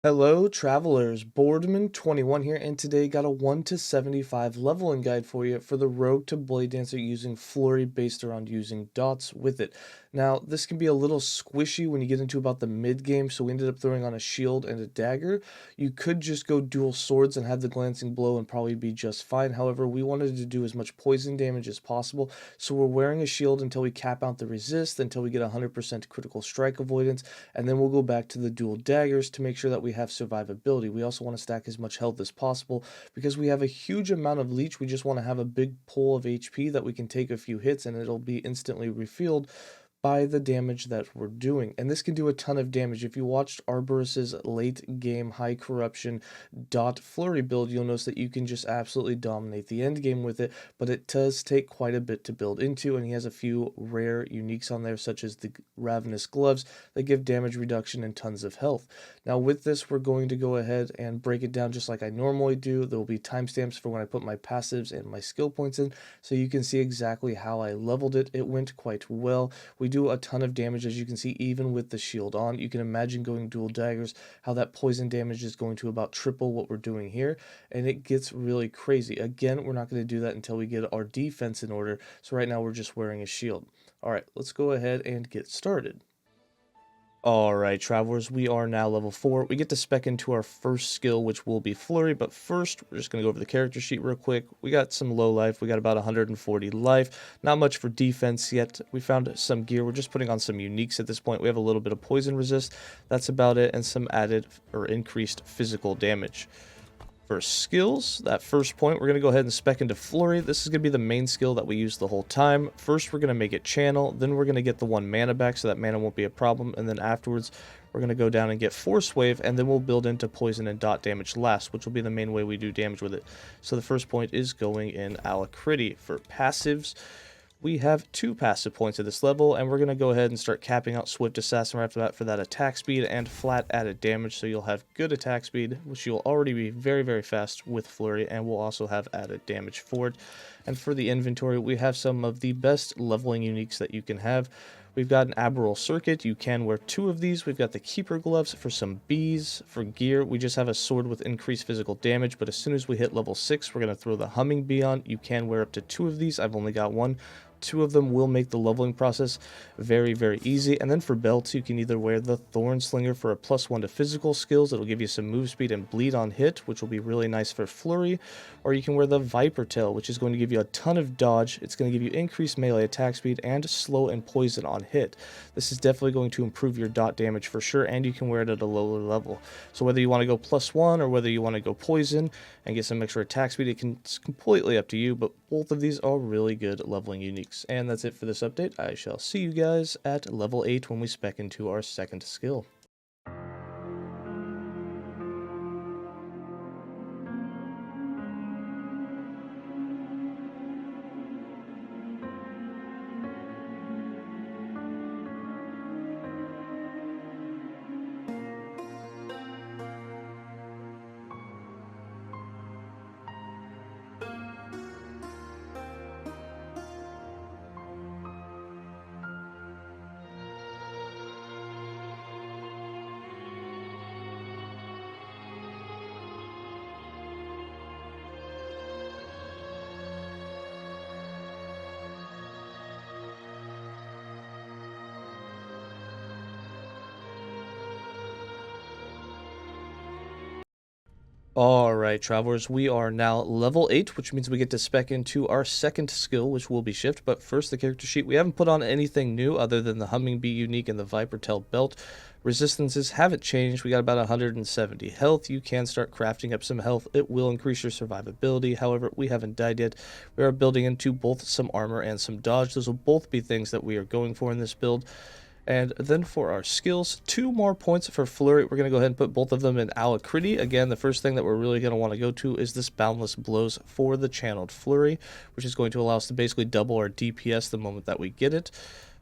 Hello, travelers. Boardman21 here, and today got a 1 to 75 leveling guide for you for the Rogue to Bladedancer using Flurry based around using dots with it. Now, this can be a little squishy when you get into about the mid game, so we ended up throwing on a shield and a dagger. You could just go dual swords and have the glancing blow and probably be just fine. However, we wanted to do as much poison damage as possible, so we're wearing a shield until we cap out the resist, until we get 100% critical strike avoidance, and then we'll go back to the dual daggers to make sure that we have survivability. We also want to stack as much health as possible because we have a huge amount of leech. We just want to have a big pool of HP that we can take a few hits and it'll be instantly refilled by the damage that we're doing. And this can do a ton of damage. If you watched Arborus's late game high corruption dot flurry build, you'll notice that you can just absolutely dominate the end game with it, but it does take quite a bit to build into, and he has a few rare uniques on there, such as the ravenous gloves that give damage reduction and tons of health. Now with this, we're going to go ahead and break it down just like I normally do. There will be timestamps for when I put my passives and my skill points in, so you can see exactly how I leveled it. It went quite well. We do a ton of damage, as you can see, even with the shield on. You can imagine going dual daggers, how that poison damage is going to about triple what we're doing here, and it gets really crazy. Again, we're not going to do that until we get our defense in order, so right now we're just wearing a shield. Alright, let's go ahead and get started. Alright, travelers, we are now level 4. We get to spec into our first skill, which will be Flurry, but first, we're just going to go over the character sheet real quick. We got some low life. We got about 140 life. Not much for defense yet. We found some gear. We're just putting on some uniques at this point. We have a little bit of poison resist. That's about it, and some added or increased physical damage. For skills, that first point, we're going to go ahead and spec into Flurry. This is going to be the main skill that we use the whole time. First, we're going to make it channel, then we're going to get the 1 mana back, so that mana won't be a problem, and then afterwards, we're going to go down and get Force Wave, and then we'll build into poison and dot damage last, which will be the main way we do damage with it. So the first point is going in Alacrity. For passives, we have 2 passive points at this level, and we're going to go ahead and start capping out Swift Assassin right after that for that attack speed and flat added damage, so you'll have good attack speed, which you'll already be very, very fast with Flurry, and we'll also have added damage for it. And for the inventory, we have some of the best leveling uniques that you can have. We've got an Abral Circuit. You can wear 2 of these. We've got the Keeper Gloves for some bees. For gear, we just have a sword with increased physical damage, but as soon as we hit level 6, we're going to throw the Humming Bee on. You can wear up to 2 of these. I've only got 1. 2 of them will make the leveling process very, very easy. And then for belts, you can either wear the Thorn Slinger for a +1 to physical skills. It'll give you some move speed and bleed on hit, which will be really nice for Flurry. Or you can wear the Viper Tail, which is going to give you a ton of dodge. It's going to give you increased melee attack speed and slow and poison on hit. This is definitely going to improve your dot damage for sure, and you can wear it at a lower level. So whether you want to go +1 or whether you want to go poison and get some extra attack speed, it's completely up to you, but both of these are really good leveling uniques. And that's it for this update. I shall see you guys at level 8 when we spec into our second skill. Alright, travelers, we are now level 8, which means we get to spec into our second skill, which will be Shift. But first, the character sheet. We haven't put on anything new other than the Humming Bee unique and the Viper Tail belt. Resistances haven't changed. We got about 170 health. You can start crafting up some health. It will increase your survivability. However, we haven't died yet. We are building into both some armor and some dodge. Those will both be things that we are going for in this build. And then for our skills, 2 more points for Flurry. We're going to go ahead and put both of them in Alacrity. Again, the first thing that we're really going to want to go to is this Boundless Blows for the channeled Flurry, which is going to allow us to basically double our DPS the moment that we get it.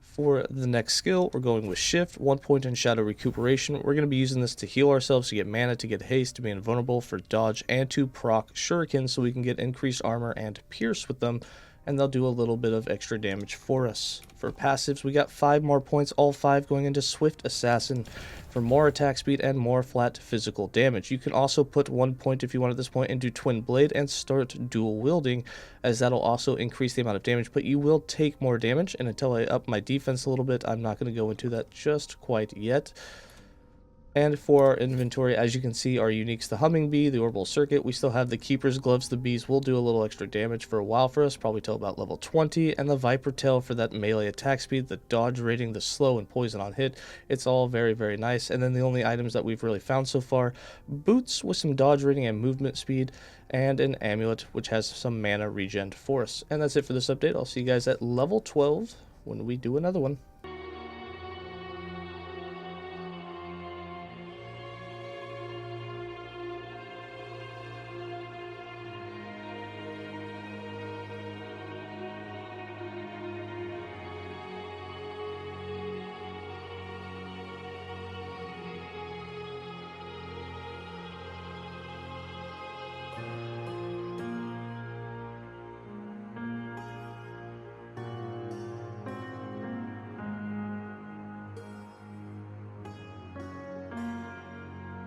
For the next skill, we're going with Shift, 1 point in Shadow Recuperation. We're going to be using this to heal ourselves, to get mana, to get haste, to be invulnerable, for dodge, and to proc Shurikens so we can get increased armor and pierce with them and they'll do a little bit of extra damage for us. For passives, we got 5 more points, all 5 going into Swift Assassin for more attack speed and more flat physical damage. You can also put 1 point if you want at this point into Twin Blade and start dual wielding, as that'll also increase the amount of damage, but you will take more damage, and until I up my defense a little bit, I'm not going to go into that just quite yet. And for our inventory, as you can see, our uniques, the Humming Bee, the Orbital Circuit, we still have the Keeper's Gloves. The bees will do a little extra damage for a while for us, probably till about level 20, and the Viper Tail for that melee attack speed, the dodge rating, the slow and poison on hit. It's all very, very nice. And then the only items that we've really found so far, boots with some dodge rating and movement speed, and an amulet, which has some mana regen for us. And that's it for this update. I'll see you guys at level 12 when we do another one.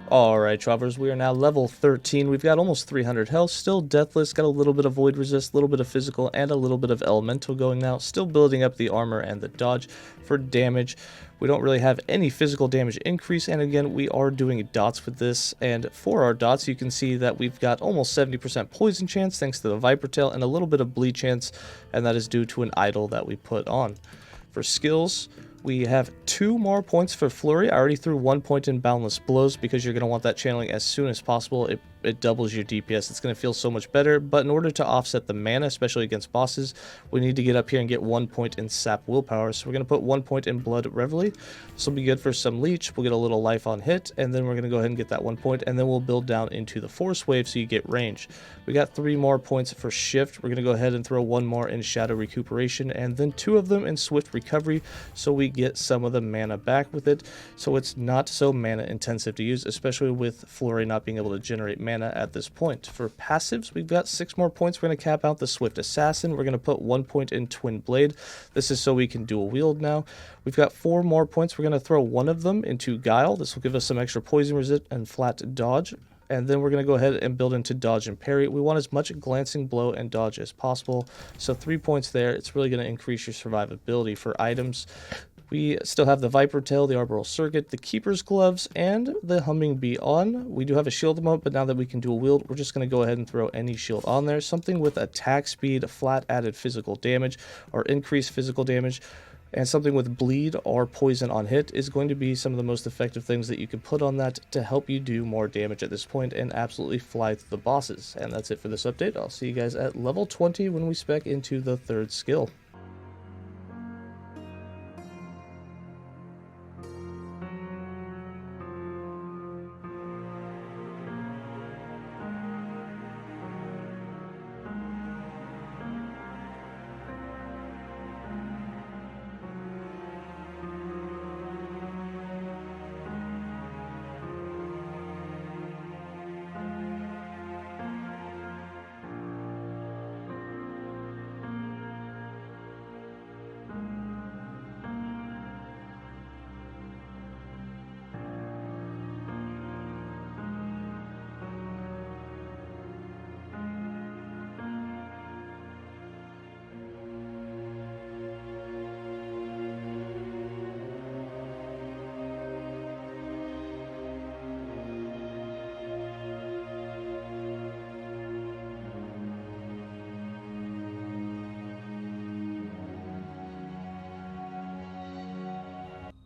Alright, Travelers, we are now level 13. We've got almost 300 health, still deathless, got a little bit of void resist, a little bit of physical, and a little bit of elemental going now. Still building up the armor and the dodge. For damage, we don't really have any physical damage increase, and again, we are doing dots with this. And for our dots, you can see that we've got almost 70% poison chance thanks to the Viper Tail, and a little bit of bleed chance, and that is due to an idol that we put on. For skills, we have 2 more points for Flurry. I already threw 1 point in Boundless Blows because you're going to want that channeling as soon as possible. It doubles your DPS. It's going to feel so much better, but in order to offset the mana, especially against bosses, we need to get up here and get 1 point in Sap Willpower. So we're going to put 1 point in Blood Reveille. This will be good for some leech. We'll get a little life on hit, and then we're going to go ahead and get that 1 point, and then we'll build down into the Force Wave so you get range. We got 3 more points for Shift. We're going to go ahead and throw 1 more in Shadow Recuperation, and then 2 of them in Swift Recovery, so we get some of the mana back with it, so it's not so mana intensive to use, especially with Flurry not being able to generate mana at this point. For passives, we've got 6 more points. We're going to cap out the Swift Assassin. We're going to put 1 point in Twin Blade. This is so we can dual wield now. We've got 4 more points. We're going to throw 1 of them into Guile. This will give us some extra poison resist and flat dodge. And then we're going to go ahead and build into dodge and parry. We want as much glancing blow and dodge as possible. So 3 points there. It's really going to increase your survivability. For items, we still have the Viper Tail, the Orbital Circuit, the Keeper's Gloves, and the Humming Bee on. We do have a shield emote, but now that we can dual wield, we're just going to go ahead and throw any shield on there. Something with attack speed, flat added physical damage, or increased physical damage, and something with bleed or poison on hit is going to be some of the most effective things that you can put on that to help you do more damage at this point and absolutely fly through the bosses. And that's it for this update. I'll see you guys at level 20 when we spec into the 3rd skill.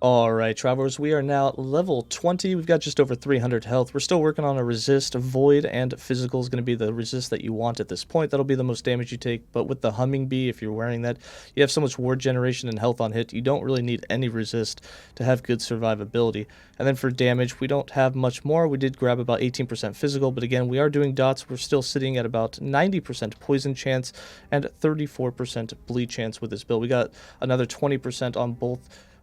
Alright, Travelers, we are now level 20. We've got just over 300 health. We're still working on a resist. Void and physical is going to be the resist that you want at this point. That'll be the most damage you take, but with the Humming Bee, if you're wearing that, you have so much ward generation and health on hit, you don't really need any resist to have good survivability. And then for damage, we don't have much more. We did grab about 18% physical, but again, we are doing dots. We're still sitting at about 90% poison chance and 34% bleed chance with this build. We got another 20% on both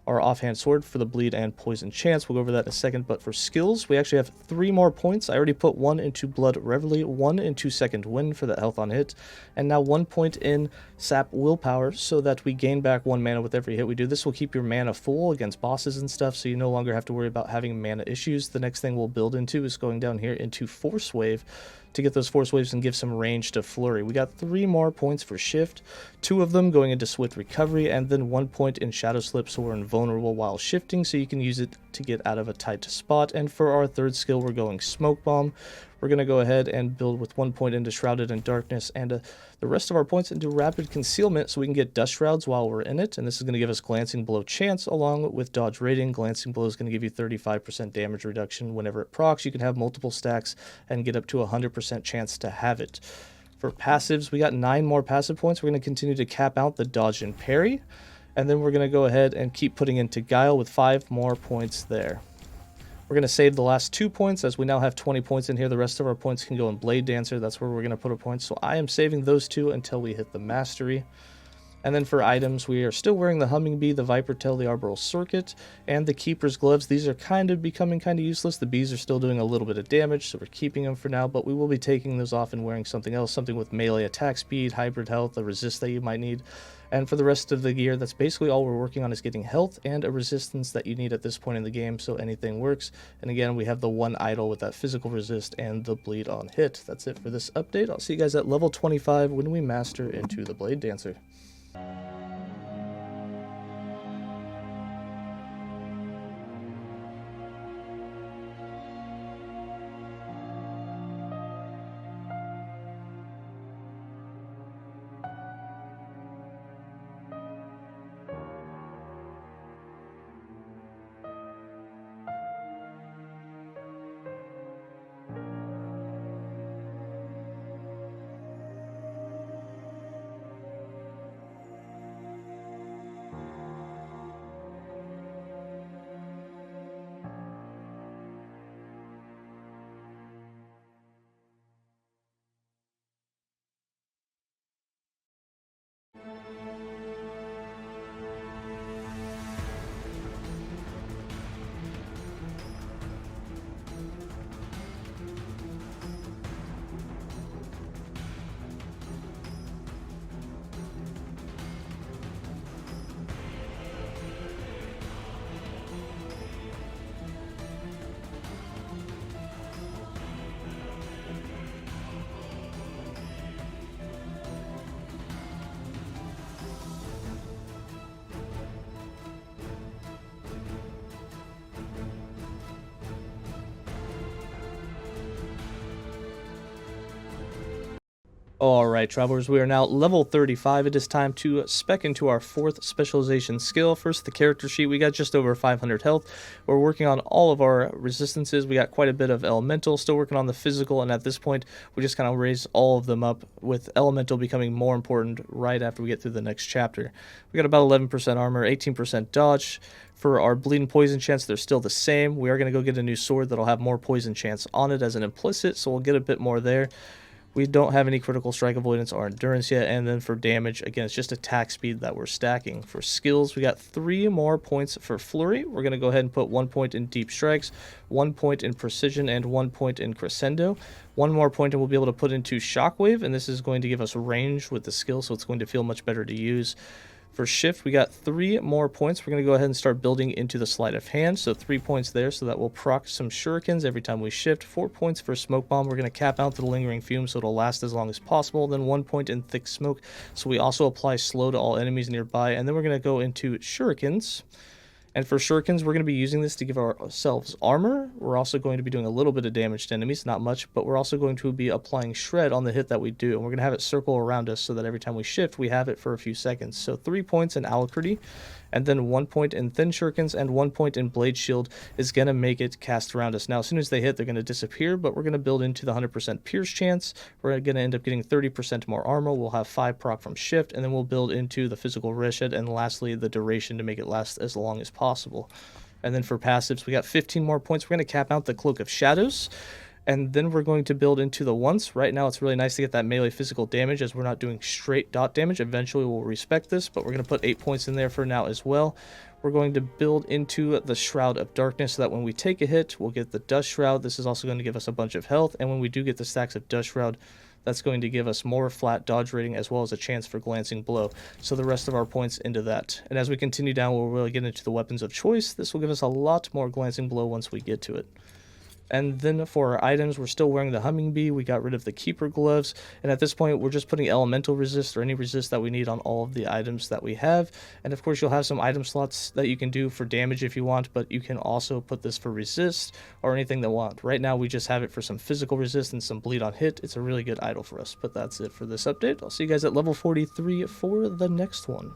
our offhand sword for the bleed and poison chance. We'll go over that in a second, but for skills, we actually have 3 more points. I already put 1 into Blood Reveille, 1 into Second Wind for the health on hit, and now 1 point in Sap Willpower so that we gain back 1 mana with every hit we do. This will keep your mana full against bosses and stuff, so you no longer have to worry about having mana issues. The next thing we'll build into is going down here into Force Wave to get those Force Waves and give some range to Flurry. We got 3 more points for Shift, 2 of them going into Swift Recovery, and then 1 point in Shadow Slip, so we're invulnerable while shifting, so you can use it to get out of a tight spot. And for our 3rd skill, we're going Smoke Bomb. We're going to go ahead and build with 1 point into Shrouded in Darkness, and the rest of our points into Rapid Concealment, so we can get Dust Shrouds while we're in it, and this is going to give us Glancing Blow chance along with Dodge Rating. Glancing Blow is going to give you 35% damage reduction whenever it procs. You can have multiple stacks and get up to 100% chance to have it. For passives, we got 9 more passive points. We're going to continue to cap out the Dodge and Parry, and then we're going to go ahead and keep putting into Guile with 5 more points there. We're going to save the last 2 points as we now have 20 points in here. The rest of our points can go in Bladedancer. That's where we're going to put our points. So I am saving those 2 until we hit the Mastery. And then for items, we are still wearing the Humming Bee, the Viper Tail, the Arboreal Circuit, and the Keeper's Gloves. These are becoming kind of useless. The bees are still doing a little bit of damage, so we're keeping them for now, but we will be taking those off and wearing something else, something with melee attack speed, hybrid health, a resist that you might need. And for the rest of the gear, that's basically all we're working on, is getting health and a resistance that you need at this point in the game, so anything works. And again, we have the 1 idol with that physical resist and the bleed on hit. That's it for this update. I'll see you guys at level 25 when we master into the Bladedancer. Alright, travelers, we are now level 35. It is time to spec into our 4th specialization skill. First, the character sheet. We got just over 500 health. We're working on all of our resistances. We got quite a bit of elemental, still working on the physical, and at this point, we just kind of raise all of them up, with elemental becoming more important right after we get through the next chapter. We got about 11% armor, 18% dodge. For our bleed and poison chance, they're still the same. We are going to go get a new sword that'll have more poison chance on it as an implicit, so we'll get a bit more there. We don't have any critical strike avoidance or endurance yet, and then for damage, again, it's just attack speed that we're stacking. For skills, we got 3 more points for Flurry. We're going to go ahead and put 1 point in Deep Strikes, 1 point in Precision, and 1 point in Crescendo. 1 more point and we'll be able to put into Shockwave, and this is going to give us range with the skill, so it's going to feel much better to use. For Shift, we got 3 more points. We're going to go ahead and start building into the Sleight of Hand, so 3 points there, so that will proc some shurikens every time we shift. 4 points for Smoke Bomb. We're going to cap out the Lingering Fume, so it'll last as long as possible. Then 1 point in Thick Smoke, so we also apply slow to all enemies nearby. And then we're going to go into shurikens. And for shurikens, we're going to be using this to give ourselves armor. We're also going to be doing a little bit of damage to enemies, not much, but we're also going to be applying shred on the hit that we do. And we're going to have it circle around us so that every time we shift, we have it for a few seconds. So 3 points in Alacrity, and then 1 point in Thin Shurikens, and 1 point in Blade Shield is going to make it cast around us. Now, as soon as they hit, they're going to disappear, but we're going to build into the 100% Pierce chance. We're going to end up getting 30% more armor. We'll have 5 proc from Shift, and then we'll build into the Physical Wrist, and lastly, the duration to make it last as long as possible. And then for passives, we got 15 more points. We're going to cap out the Cloak of Shadows, and then we're going to build into the Once. Right now, it's really nice to get that melee physical damage as we're not doing straight dot damage. Eventually, we'll respect this, but we're going to put 8 points in there for now as well. we're going to build into the Shroud of Darkness so that when we take a hit, we'll get the Dust Shroud. This is also going to give us a bunch of health, and when we do get the stacks of Dust Shroud, that's going to give us more flat dodge rating as well as a chance for glancing blow. So the rest of our points into that. And as we continue down, we'll really get into the weapons of choice. This will give us a lot more glancing blow once we get to it. And then for our items, we're still wearing the Humming Bee. We got rid of the Keeper Gloves. And at this point, we're just putting elemental resist or any resist that we need on all of the items that we have. And of course, you'll have some item slots that you can do for damage if you want, but you can also put this for resist or anything that you want. Right now, we just have it for some physical resist and some bleed on hit. It's a really good idol for us. But that's it for this update. I'll see you guys at level 43 for the next one.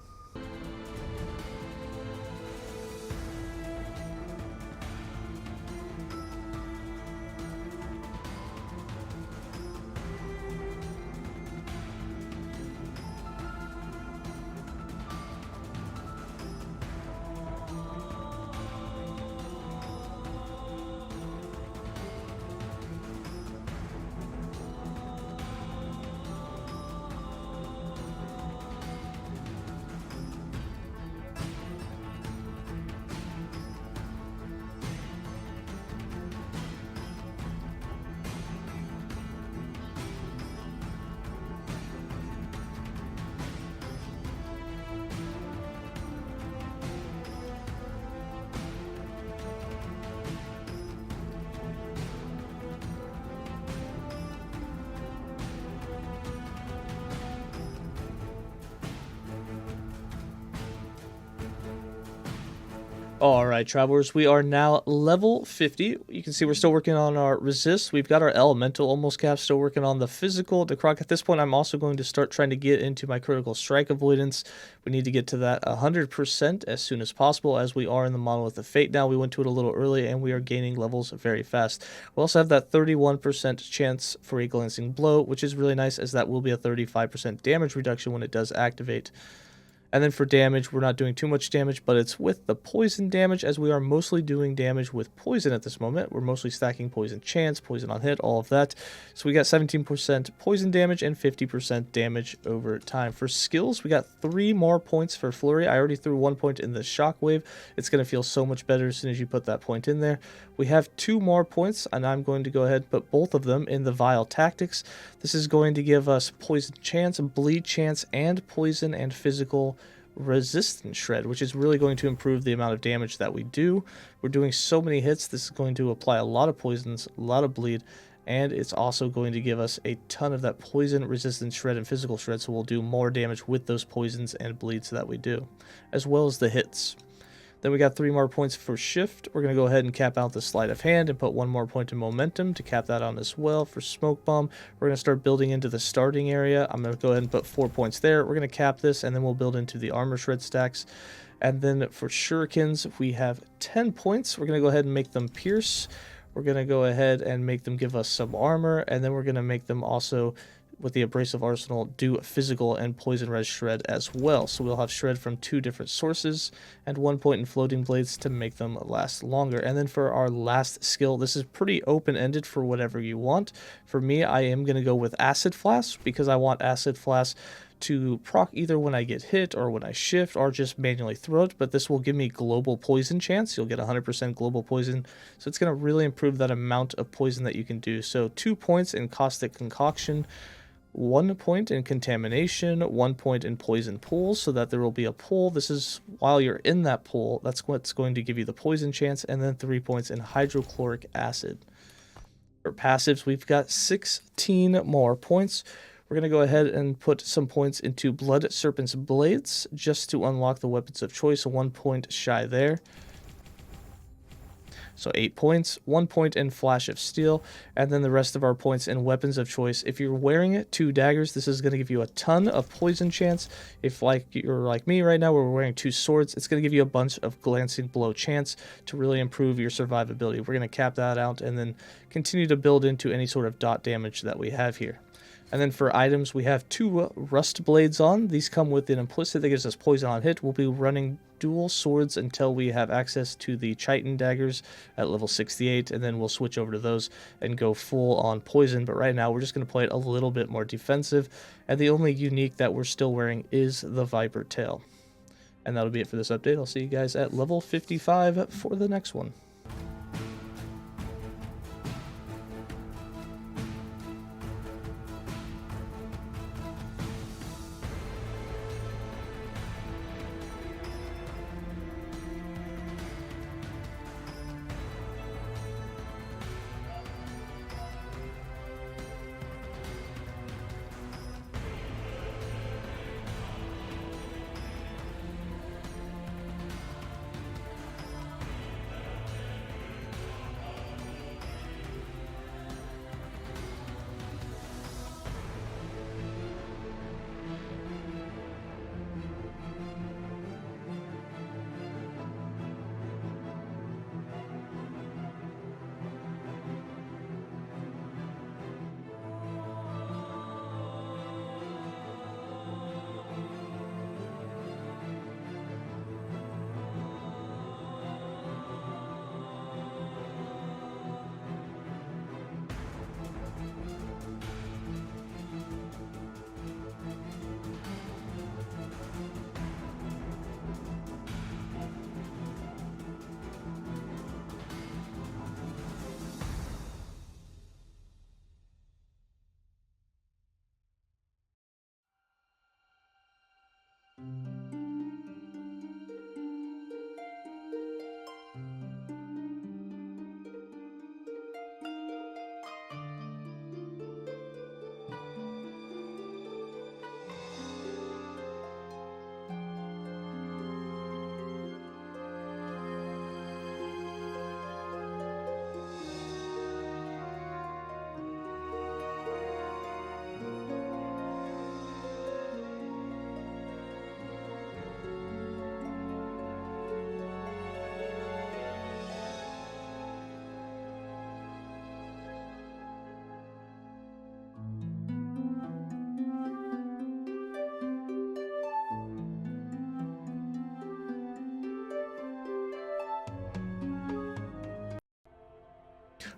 Alright, travelers, we are now level 50. You can see we're still working on our resist. We've got our elemental almost cap, still working on the physical. At this point, I'm also going to start trying to get into my critical strike avoidance. We need to get to that 100% as soon as possible, as we are in the Monolith of Fate now. We went to it a little early, and we are gaining levels very fast. We also have that 31% chance for a glancing blow, which is really nice, as that will be a 35% damage reduction when it does activate. And then for damage, we're not doing too much damage, but it's with the poison damage, as we are mostly doing damage with poison at this moment. We're mostly stacking poison chance, poison on hit, all of that. So we got 17% poison damage and 50% damage over time. For skills, we got 3 more points for Flurry. I already threw 1 point in the shockwave. It's going to feel so much better as soon as you put that point in there. We have 2 more points, and I'm going to go ahead and put both of them in the Vile Tactics. This is going to give us poison chance, bleed chance, and poison and physical resistance shred, which is really going to improve the amount of damage that we do. We're doing so many hits. This is going to apply a lot of poisons, a lot of bleed, and it's also going to give us a ton of that poison resistance shred and physical shred, so we'll do more damage with those poisons and bleeds that we do, as well as the hits. Then we got 3 more points for shift. We're going to go ahead and cap out the sleight of hand and put 1 more point in momentum to cap that on as well. For smoke bomb, we're going to start building into the starting area. I'm going to go ahead and put 4 points there. We're going to cap this, and then we'll build into the armor shred stacks. And then for shurikens, we have 10 points. We're going to go ahead and make them pierce. We're going to go ahead and make them give us some armor, and then we're going to make them also, with the abrasive arsenal, do physical and poison res shred as well. So we'll have shred from 2 different sources and 1 point in floating blades to make them last longer. And then for our last skill, this is pretty open-ended for whatever you want. For me, I am going to go with acid flask, because I want acid flask to proc either when I get hit or when I shift, or just manually throw it, but this will give me global poison chance. You'll get 100% global poison, so it's going to really improve that amount of poison that you can do. So 2 points in caustic concoction, 1 point in contamination, 1 point in poison pool, so that there will be a pool. This is while you're in that pool, that's what's going to give you the poison chance, and then 3 points in hydrochloric acid. For passives, we've got 16 more points. We're going to go ahead and put some points into Blood Serpent's Blades, just to unlock the weapons of choice, 1 point shy there. So 8 points, 1 point in Flash of Steel, and then the rest of our points in weapons of choice. If you're wearing 2 daggers, this is going to give you a ton of poison chance. If you're like me right now, where we're wearing 2 swords, it's going to give you a bunch of glancing blow chance to really improve your survivability. We're going to cap that out and then continue to build into any sort of dot damage that we have here. And then for items, we have 2 rust blades on. These come with an implicit that gives us poison on hit. We'll be running dual swords until we have access to the chitin daggers at level 68, and then we'll switch over to those and go full on poison. But right now, we're just going to play it a little bit more defensive, and the only unique that we're still wearing is the Viper Tail. And that'll be it for this update. I'll see you guys at level 55 for the next one.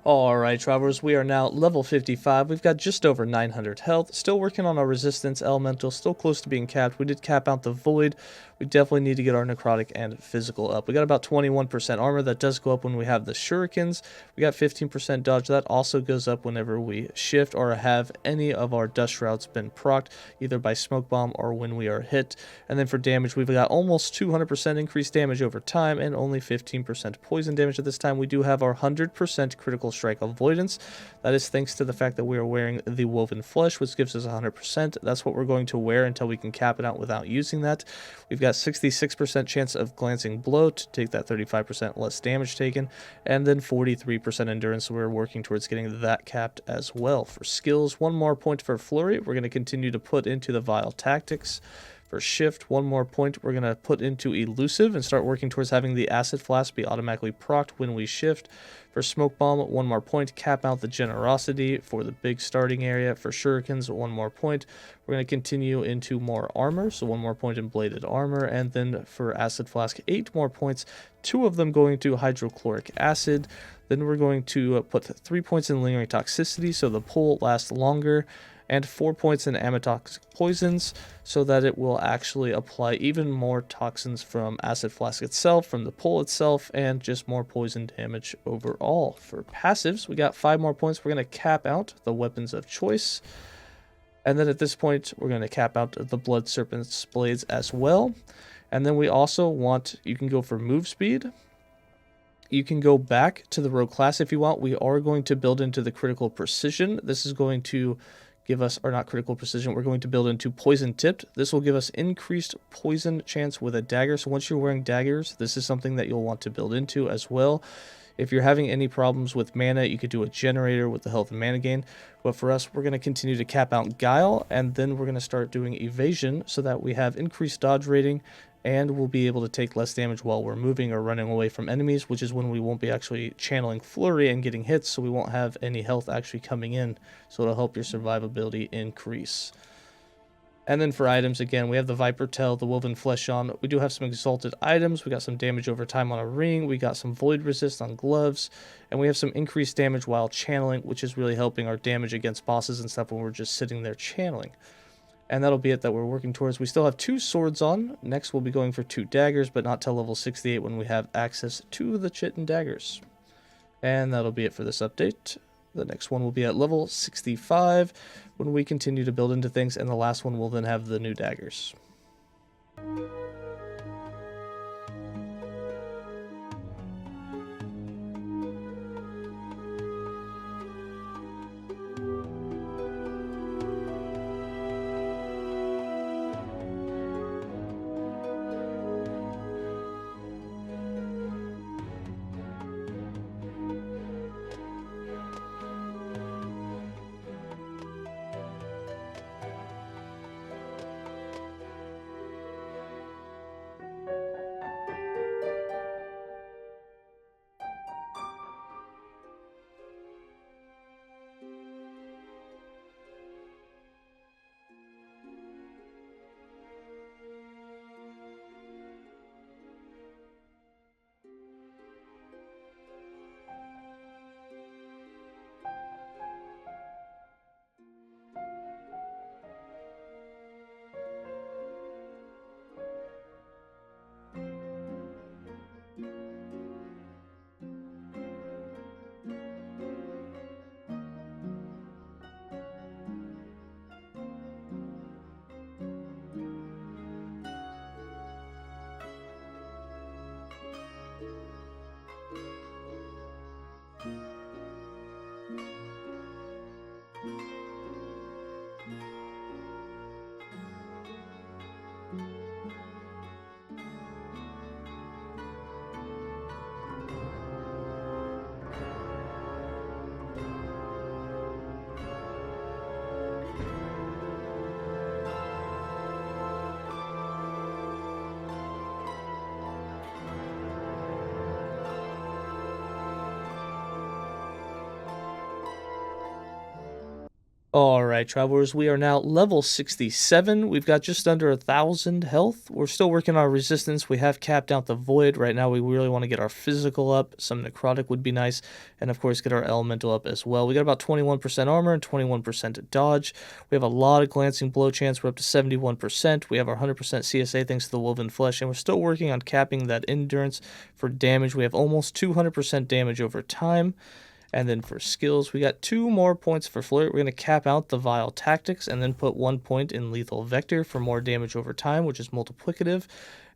Alright, travelers, we are now level 55. We've got just over 900 health. Still working on our resistance elemental, still close to being capped. We did cap out the void. We definitely need to get our necrotic and physical up. We got about 21% armor. That does go up when we have the shurikens. We got 15% dodge. That also goes up whenever we shift or have any of our dust shrouds been procced, either by smoke bomb or when we are hit. And then for damage, we've got almost 200% increased damage over time and only 15% poison damage at this time. We do have our 100% critical strike avoidance. That is thanks to the fact that we are wearing the woven flesh, which gives us 100%. That's what we're going to wear until we can cap it out without using that. We've got 66% chance of glancing blow to take that 35% less damage taken, and then 43% endurance. So we're working towards getting that capped as well. For skills, one more point for Flurry. We're going to continue to put into the vile tactics. For shift, one more point we're going to put into elusive and start working towards having the acid flask be automatically procced when we shift. For smoke bomb, one more point, cap out the generosity for the big starting area. For shurikens, one more point. We're going to continue into more armor, so one more point in bladed armor. And then for acid flask, 8 more points, 2 of them going to hydrochloric acid. Then we're going to put 3 points in lingering toxicity, so the pull lasts longer, and 4 points in amatoxic poisons, so that it will actually apply even more toxins from acid flask itself, from the pull itself, and just more poison damage overall. For passives, we got 5 more points. We're going to cap out the weapons of choice, and then at this point we're going to cap out the blood serpent's blades as well. And then we also want, you can go for move speed. You can go back to the rogue class if you want. We are going to build into the critical precision. This is going to give us, or not critical precision, we're going to build into poison tipped. This will give us increased poison chance with a dagger. So once you're wearing daggers, this is something that you'll want to build into as well. If you're having any problems with mana, you could do a generator with the health and mana gain. But for us, we're going to continue to cap out guile, and then we're going to start doing evasion so that we have increased dodge rating, and we'll be able to take less damage while we're moving or running away from enemies, which is when we won't be actually channeling Flurry and getting hits, so we won't have any health actually coming in, so it'll help your survivability increase. And then for items, again, we have the Viper Tail, the Woven Flesh on. We do have some exalted items. We got some damage over time on a ring. We got some Void Resist on gloves. And we have some increased damage while channeling, which is really helping our damage against bosses and stuff when we're just sitting there channeling. And that'll be it that we're working towards. We still have 2 swords on. Next we'll be going for 2 daggers, but not till level 68 when we have access to the chitin daggers. And that'll be it for this update. The next one will be at level 65 when we continue to build into things, and the last one will then have the new daggers. Alright, travelers, we are now level 67. We've got just under 1,000 health. We're still working on our resistance. We have capped out the void. Right now, we really want to get our physical up. Some necrotic would be nice. And of course, get our elemental up as well. We got about 21% armor and 21% dodge. We have a lot of glancing blow chance. We're up to 71%. We have our 100% CSA thanks to the woven flesh. And we're still working on capping that endurance for damage. We have almost 200% damage over time. And then for skills, we got 2 more points for Flurry. We're going to cap out the Vile Tactics and then put 1 point in Lethal Vector for more damage over time, which is multiplicative.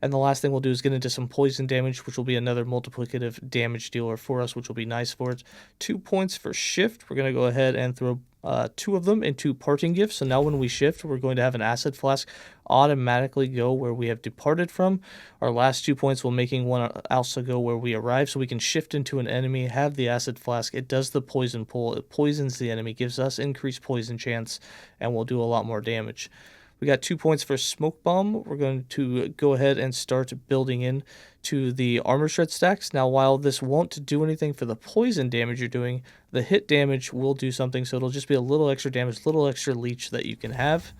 And the last thing we'll do is get into some poison damage, which will be another multiplicative damage dealer for us, which will be nice for it. 2 points for Shift. We're going to go ahead and throw 2 of them into Parting Gifts. So now when we shift, we're going to have an Acid Flask automatically go where we have departed from. Our last 2 points will making one also go where we arrive, so we can shift into an enemy, have the Acid Flask. It does the poison pull. It poisons the enemy, gives us increased poison chance, and will do a lot more damage. We got 2 points for Smoke Bomb. We're going to go ahead and start building in to the Armor Shred stacks. Now, while this won't do anything for the poison damage you're doing, the hit damage will do something, so it'll just be a little extra damage, little extra leech that you can have.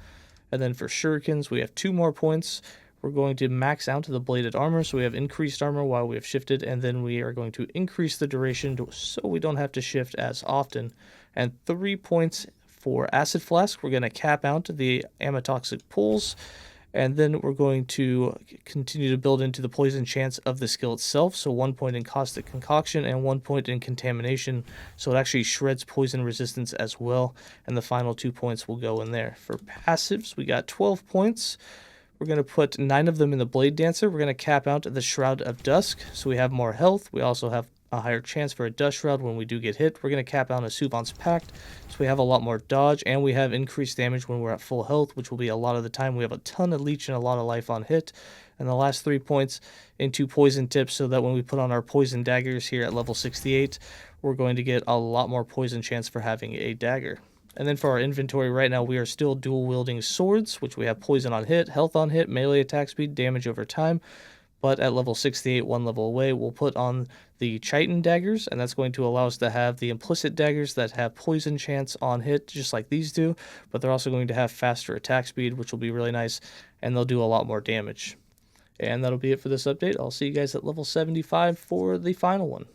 And then for Shurikens, we have 2 more points. We're going to max out to the Bladed Armor, so we have increased armor while we have shifted, and then we are going to increase the duration so we don't have to shift as often. And 3 points for Acid Flask. We're going to cap out the Amatoxic Pulls, and then we're going to continue to build into the poison chance of the skill itself. So 1 point in Caustic Concoction and 1 point in Contamination. So it actually shreds poison resistance as well. And the final 2 points will go in there. For passives, we got 12 points. We're going to put 9 of them in the Bladedancer. We're going to cap out the Shroud of Dusk, so we have more health. We also have a higher chance for a Dust Shroud when we do get hit. We're going to cap out a Suvan's Pact, so we have a lot more dodge, and we have increased damage when we're at full health, which will be a lot of the time. We have a ton of leech and a lot of life on hit. And the last 3 points into Poison Tips, so that when we put on our Poison Daggers here at level 68, we're going to get a lot more poison chance for having a dagger. And then for our inventory right now, we are still dual wielding swords, which we have poison on hit, health on hit, melee attack speed, damage over time. But at level 68, 1 level away, we'll put on the Chitin daggers, and that's going to allow us to have the implicit daggers that have poison chance on hit, just like these do, but they're also going to have faster attack speed, which will be really nice, and they'll do a lot more damage. And that'll be it for this update. I'll see you guys at level 75 for the final one.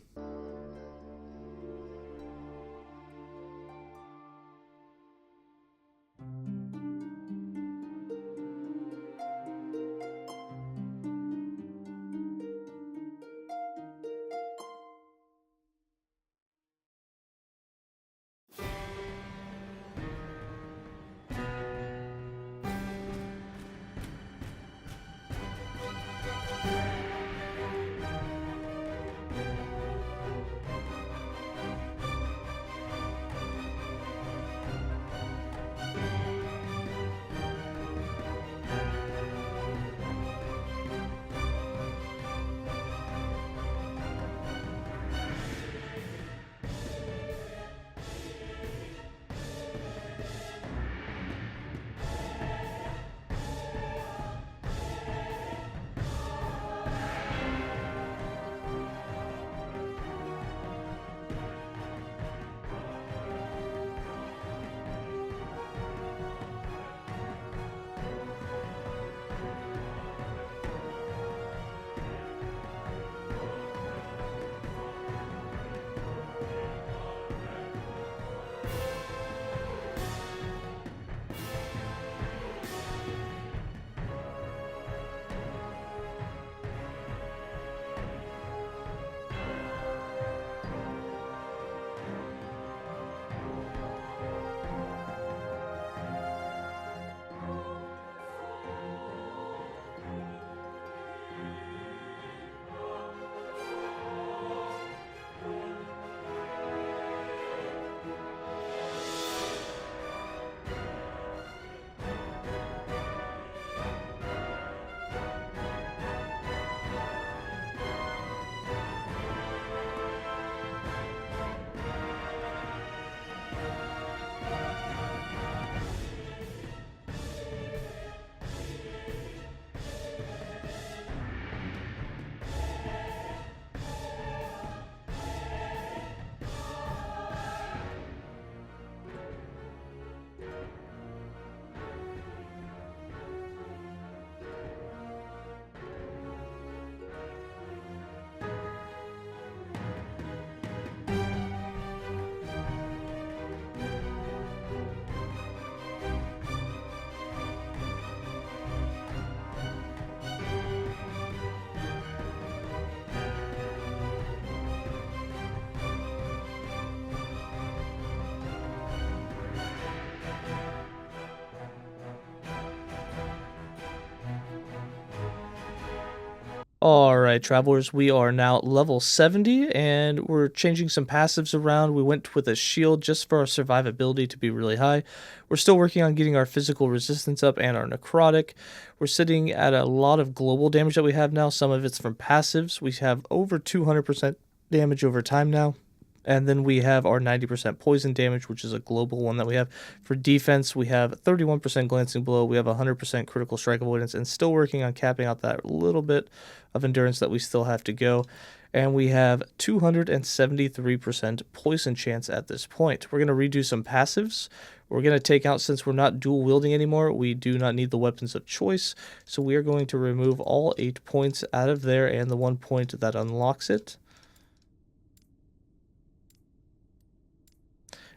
Alright, travelers, we are now level 70, and we're changing some passives around. We went with a shield just for our survivability to be really high. We're still working on getting our physical resistance up and our necrotic. We're sitting at a lot of global damage that we have now. Some of it's from passives. We have over 200% damage over time now. And then we have our 90% poison damage, which is a global one that we have. For defense, we have 31% glancing blow, we have 100% critical strike avoidance, and still working on capping out that little bit of endurance that we still have to go. And we have 273% poison chance at this point. We're going to redo some passives. We're going to take out, since we're not dual wielding anymore, we do not need the weapons of choice. So we are going to remove all 8 points out of there and the 1 point that unlocks it.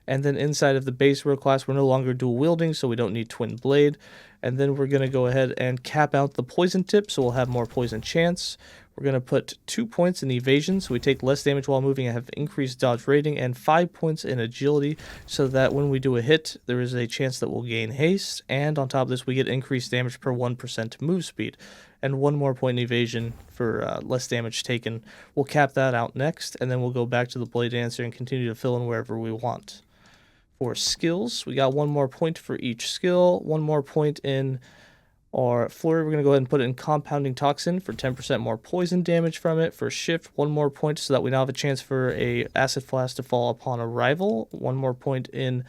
And then inside of the base hero class, we're no longer dual wielding, so we don't need twin blade. And then we're going to go ahead and cap out the poison tip, so we'll have more poison chance. We're going to put 2 points in evasion, so we take less damage while moving and have increased dodge rating, and 5 points in agility, so that when we do a hit, there is a chance that we'll gain haste. And on top of this, we get increased damage per 1% move speed. And 1 more point in evasion for less damage taken. We'll cap that out next, and then we'll go back to the Bladedancer and continue to fill in wherever we want. For skills, we got 1 more point for each skill, 1 more point in our Flurry. We're going to go ahead and put it in Compounding Toxin for 10% more poison damage from it. For Shift, 1 more point so that we now have a chance for a Acid Flask to fall upon arrival. 1 more point in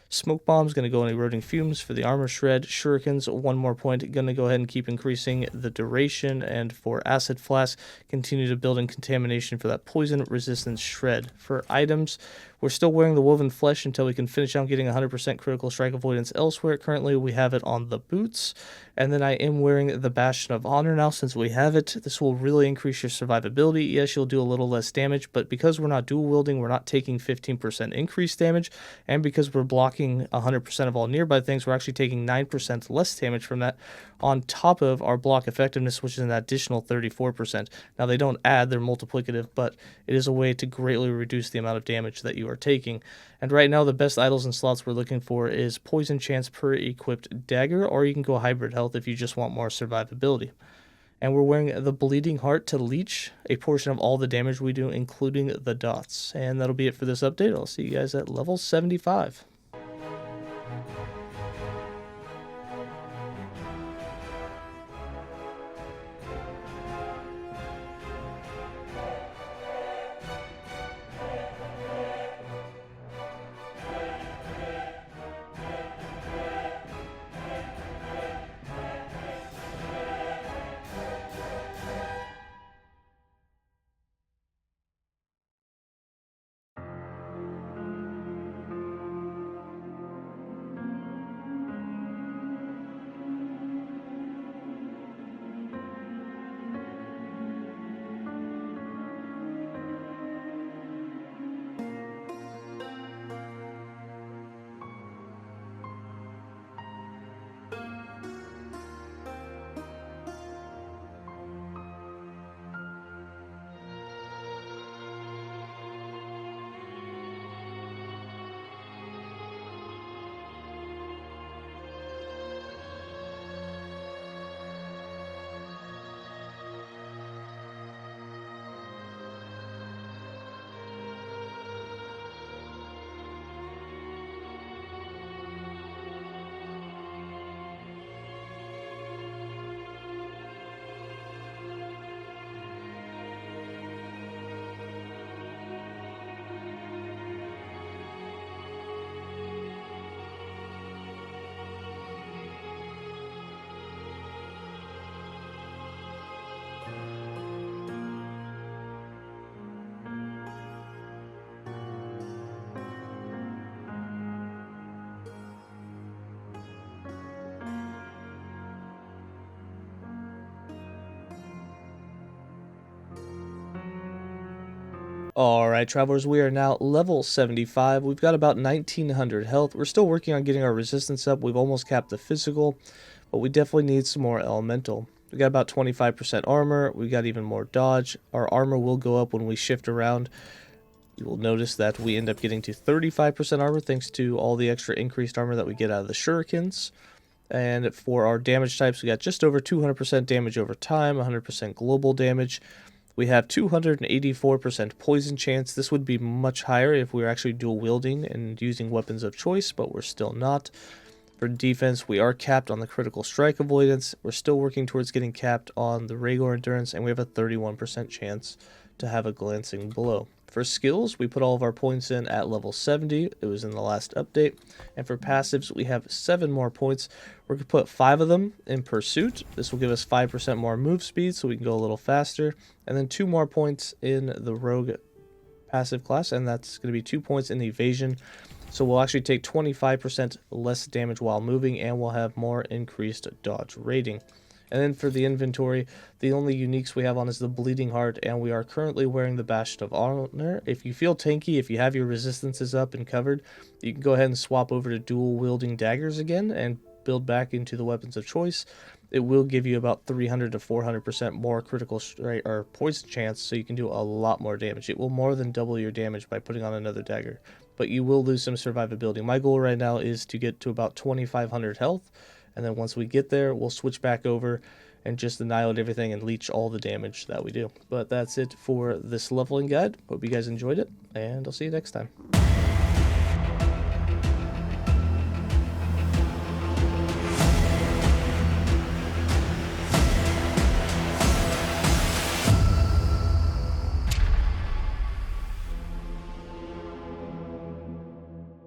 Smoke Bombs, going to go in Eroding Fumes. For the Armor Shred, Shurikens, 1 more point, going to go ahead and keep increasing the duration. And for Acid Flask, continue to build in Contamination for that Poison Resistance Shred. For items, we're still wearing the Woven Flesh until we can finish out getting 100% critical strike avoidance elsewhere. Currently, we have it on the boots. And then I am wearing the Bastion of Honor now since we have it. This will really increase your survivability. Yes, you'll do a little less damage, but because we're not dual wielding, we're not taking 15% increased damage. And because we're blocking 100% of all nearby things, we're actually taking 9% less damage from that on top of our block effectiveness, which is an additional 34%. Now, they don't add, they're multiplicative, but it is a way to greatly reduce the amount of damage that you are taking. And right now, the best idols and slots we're looking for is poison chance per equipped dagger, or you can go hybrid health if you just want more survivability. And we're wearing the Bleeding Heart to leech a portion of all the damage we do, including the dots. And that'll be it for this update. I'll see you guys at level 75. Alright, travelers, we are now level 75. We've got about 1900 health. We're still working on getting our resistance up. We've almost capped the physical, but we definitely need some more elemental. We got about 25% armor. We got even more dodge. Our armor will go up when we shift around. You will notice that we end up getting to 35% armor thanks to all the extra increased armor that we get out of the shurikens. And for our damage types, we got just over 200% damage over time, 100% global damage. We have 284% poison chance. This would be much higher if we were actually dual wielding and using weapons of choice, but we're still not. For defense, we are capped on the critical strike avoidance. We're still working towards getting capped on the Rhaegar endurance, and we have a 31% chance to have a glancing blow. For skills, we put all of our points in at level 70. It was in the last update. And for passives, we have 7 more points. We're going to put 5 of them in pursuit. This will give us 5% more move speed, so we can go a little faster. And then 2 more points in the rogue passive class, and that's going to be 2 points in evasion. So we'll actually take 25% less damage while moving, and we'll have more increased dodge rating. And then for the inventory, the only uniques we have on is the Bleeding Heart, and we are currently wearing the Bastion of Honor. If you feel tanky, if you have your resistances up and covered, you can go ahead and swap over to dual wielding daggers again and build back into the weapons of choice. It will give you about 300 to 400% more critical strike or poison chance, so you can do a lot more damage. It will more than double your damage by putting on another dagger, but you will lose some survivability. My goal right now is to get to about 2,500 health, and then once we get there, we'll switch back over and just annihilate everything and leech all the damage that we do. But that's it for this leveling guide. Hope you guys enjoyed it, and I'll see you next time.